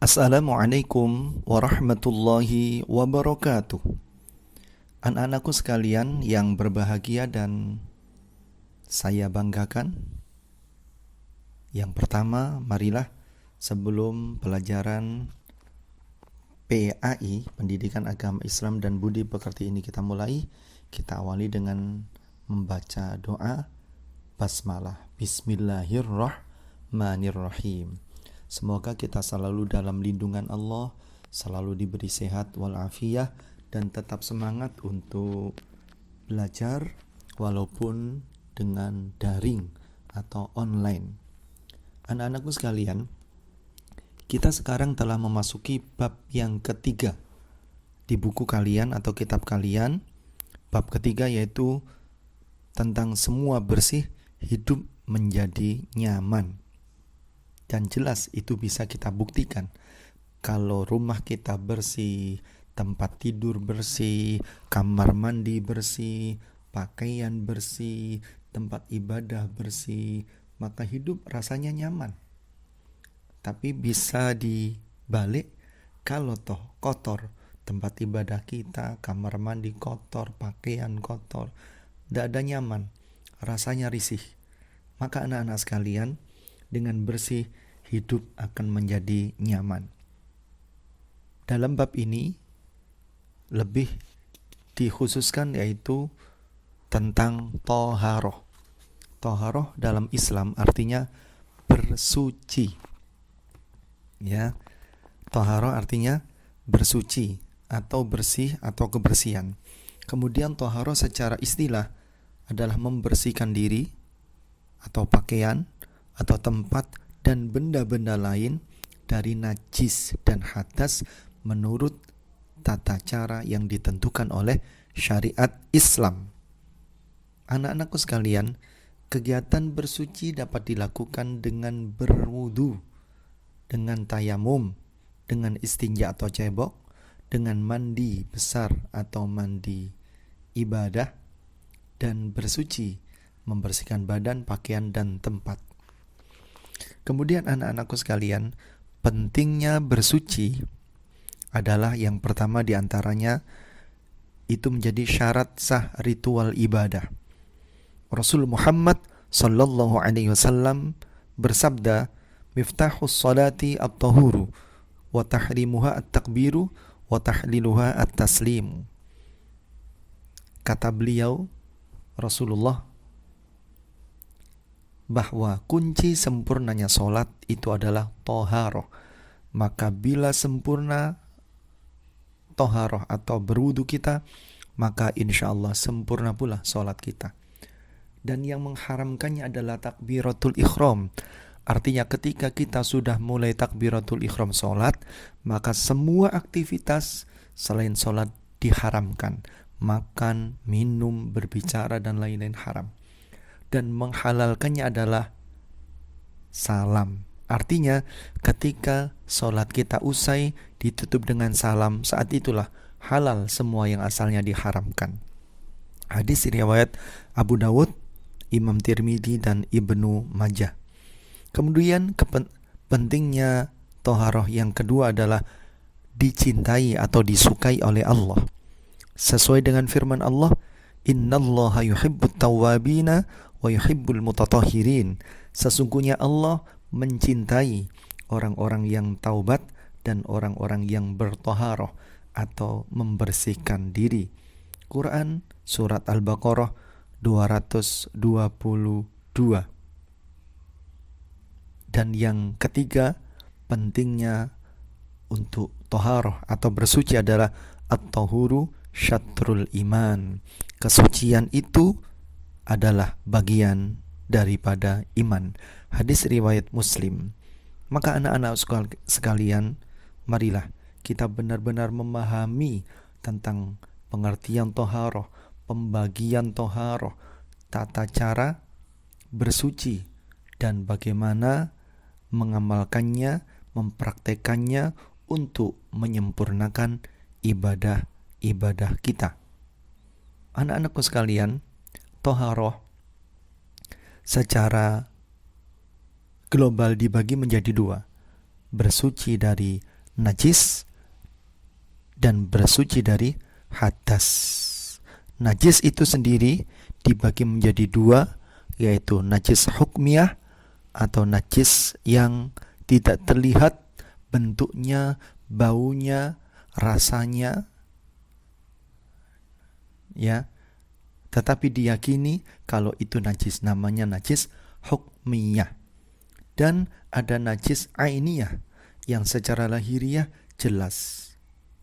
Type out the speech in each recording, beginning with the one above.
Assalamualaikum warahmatullahi wabarakatuh. Anak-anakku sekalian yang berbahagia dan saya banggakan. Yang pertama, marilah sebelum pelajaran PAI, Pendidikan Agama Islam dan Budi Pekerti ini kita mulai, kita awali dengan membaca doa basmalah. Bismillahirrahmanirrahim. Semoga kita selalu dalam lindungan Allah, selalu diberi sehat walafiat dan tetap semangat untuk belajar walaupun dengan daring atau online. Anak-anakku sekalian, kita sekarang telah memasuki bab yang ketiga di buku kalian atau kitab kalian. Bab ketiga yaitu tentang semua bersih, hidup menjadi nyaman. Dan jelas itu bisa kita buktikan. Kalau rumah kita bersih, tempat tidur bersih, kamar mandi bersih, pakaian bersih, tempat ibadah bersih, maka hidup rasanya nyaman. Tapi bisa dibalik, kalau toh kotor, tempat ibadah kita, kamar mandi kotor, pakaian kotor, tidak ada nyaman, rasanya risih. Maka anak-anak sekalian, dengan bersih, hidup akan menjadi nyaman. Dalam bab ini lebih dikhususkan yaitu tentang toharoh. Toharoh dalam Islam artinya bersuci. Ya, toharoh artinya bersuci atau bersih atau kebersihan. Kemudian toharoh secara istilah adalah membersihkan diri atau pakaian atau tempat dan benda-benda lain dari najis dan hadas menurut tata cara yang ditentukan oleh syariat Islam. Anak-anakku sekalian, kegiatan bersuci dapat dilakukan dengan berwudu, dengan tayamum, dengan istinja atau cebok, dengan mandi besar atau mandi ibadah, dan bersuci, membersihkan badan, pakaian, dan tempat. Kemudian anak-anakku sekalian, pentingnya bersuci adalah yang pertama diantaranya itu menjadi syarat sah ritual ibadah. Rasul Muhammad sallallahu alaihi wasallam bersabda, "Miftahus salati at-tahuru wa tahrimuha at-takbiru wa tahliluha at-taslimu." Kata beliau Rasulullah bahwa kunci sempurnanya solat itu adalah toharoh. Maka bila sempurna toharoh atau berwudu kita, maka insya Allah sempurna pula solat kita. Dan yang mengharamkannya adalah takbiratul ikhram. Artinya ketika kita sudah mulai takbiratul ikhram solat, maka semua aktivitas selain solat diharamkan. Makan, minum, berbicara, dan lain-lain haram. Dan menghalalkannya adalah salam. Artinya ketika sholat kita usai ditutup dengan salam, saat itulah halal semua yang asalnya diharamkan. Hadis riwayat Abu Dawud, Imam Tirmidzi, dan Ibnu Majah. Kemudian pentingnya toharoh yang kedua adalah dicintai atau disukai oleh Allah. Sesuai dengan firman Allah, "Innallaha yuhibbut tawwabina wa yuhibbul mutatahhirin." Sesungguhnya Allah mencintai orang-orang yang taubat dan orang-orang yang bertoharoh atau membersihkan diri. Quran surat Al-Baqarah 222. Dan yang ketiga, pentingnya untuk toharoh atau bersuci adalah at-tahuru syatrul iman. Kesucian itu adalah bagian daripada iman. Hadis riwayat Muslim. Maka anak-anak sekalian, marilah kita benar-benar memahami tentang pengertian toharoh, pembagian toharoh, tata cara bersuci, dan bagaimana mengamalkannya, mempraktekannya untuk menyempurnakan ibadah kita. Anak-anakku sekalian, toharoh secara global dibagi menjadi dua. Bersuci dari najis dan bersuci dari hadas. Najis itu sendiri dibagi menjadi dua, yaitu najis hukmiyah atau najis yang tidak terlihat bentuknya, baunya, rasanya, ya, tetapi diyakini kalau itu najis, namanya najis hukmiyah. Dan ada najis ainiyah yang secara lahiriah jelas.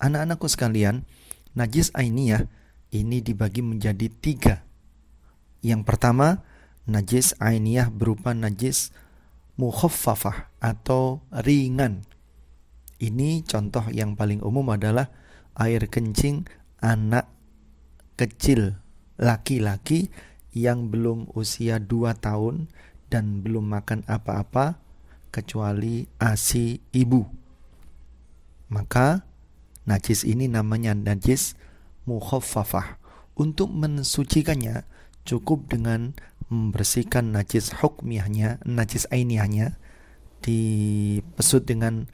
Anak-anakku sekalian, najis ainiyah ini dibagi menjadi 3. Yang pertama, najis ainiyah berupa najis mukhaffafah atau ringan. Ini contoh yang paling umum adalah air kencing anak kecil laki-laki yang belum usia 2 tahun dan belum makan apa-apa kecuali ASI ibu. Maka najis ini namanya najis mukhaffafah. Untuk mensucikannya cukup dengan membersihkan najis hukmiyahnya, najis ainiyahnya, dipesut dengan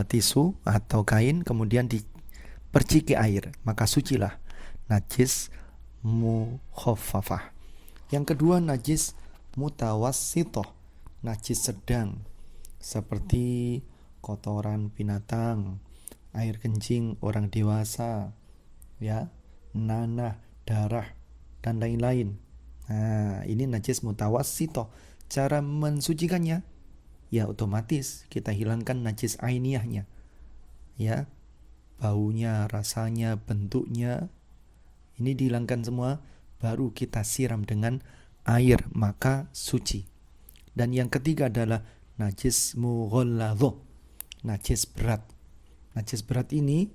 tisu atau kain, kemudian diperciki air, maka sucilah najis mukhaffafah. Yang kedua, najis mutawassithah, najis sedang, seperti kotoran binatang, air kencing orang dewasa, ya, nanah, darah, dan lain-lain. Nah, ini najis mutawassithah. Cara mensucikannya, ya otomatis kita hilangkan najis ainiyahnya, ya, baunya, rasanya, bentuknya, ini dihilangkan semua, baru kita siram dengan air, maka suci. Dan yang ketiga adalah najis mughalladhah, najis berat. Najis berat ini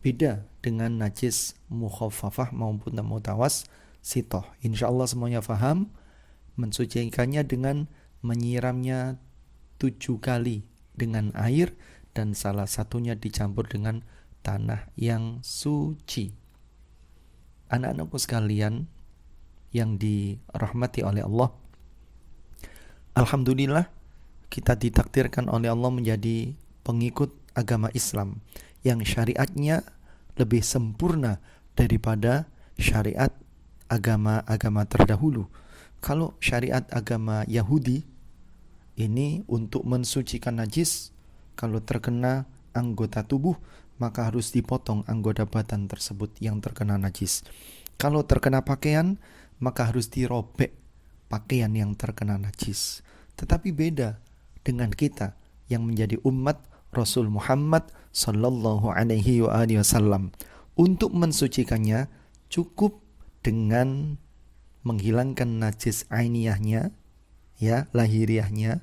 beda dengan najis mukhaffafah maupun mutawassithah. Insyaallah semuanya faham. Mensucikannya dengan menyiramnya 7 kali dengan air, dan salah satunya dicampur dengan tanah yang suci. Anak-anakku sekalian yang dirahmati oleh Allah, alhamdulillah kita ditakdirkan oleh Allah menjadi pengikut agama Islam yang syariatnya lebih sempurna daripada syariat agama-agama terdahulu. Kalau syariat agama Yahudi ini untuk mensucikan najis, kalau terkena anggota tubuh maka harus dipotong anggota badan tersebut yang terkena najis. Kalau terkena pakaian maka harus dirobek pakaian yang terkena najis. Tetapi beda dengan kita yang menjadi umat Rasul Muhammad sallallahu alaihi wasallam. Untuk mensucikannya cukup dengan menghilangkan najis ainiyahnya, ya, lahiriahnya,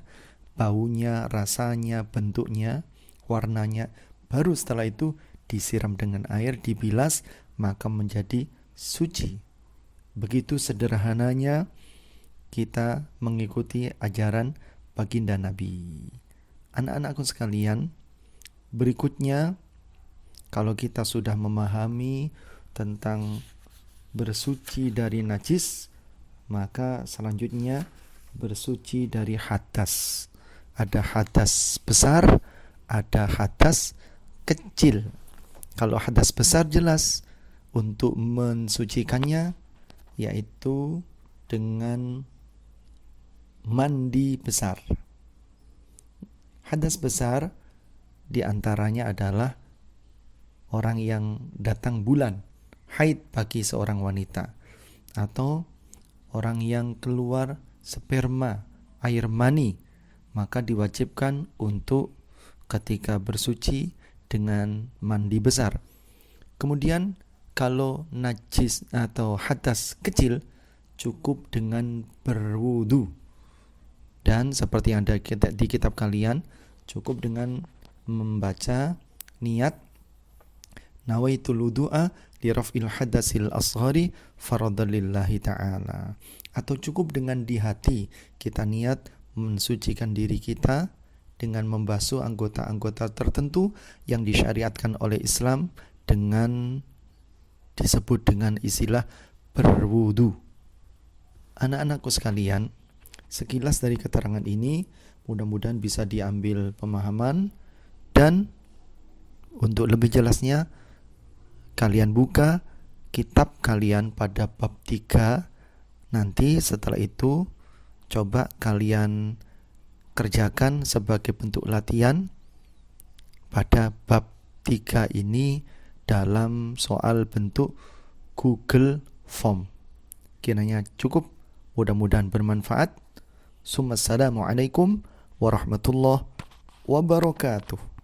baunya, rasanya, bentuknya, warnanya, baru setelah itu disiram dengan air, dibilas, maka menjadi suci. Begitu sederhananya kita mengikuti ajaran baginda Nabi. Anak-anakku sekalian, berikutnya kalau kita sudah memahami tentang bersuci dari najis, maka selanjutnya bersuci dari hadas. Ada hadas besar, ada hadas kecil. Kalau hadas besar jelas untuk mensucikannya yaitu dengan mandi besar. Hadas besar diantaranya adalah orang yang datang bulan haid bagi seorang wanita, atau orang yang keluar sperma, air mani, maka diwajibkan untuk ketika bersuci dengan mandi besar. Kemudian kalau najis atau hadas kecil cukup dengan berwudu. Dan seperti yang ada di kitab kalian, cukup dengan membaca niat nawaitul wudu'a li raf'il hadasil asghari faradan lillahi ta'ala, atau cukup dengan di hati kita niat mensucikan diri kita dengan membasuh anggota-anggota tertentu yang disyariatkan oleh Islam dengan disebut dengan istilah berwudu. Anak-anakku sekalian, Sekilas dari keterangan ini mudah-mudahan bisa diambil pemahaman, dan untuk lebih jelasnya kalian buka kitab kalian pada bab 3. Nanti setelah itu coba kalian kerjakan sebagai bentuk latihan pada bab 3 ini dalam soal bentuk Google Form. Kiranya cukup, mudah-mudahan bermanfaat. Assalamualaikum warahmatullahi wabarakatuh.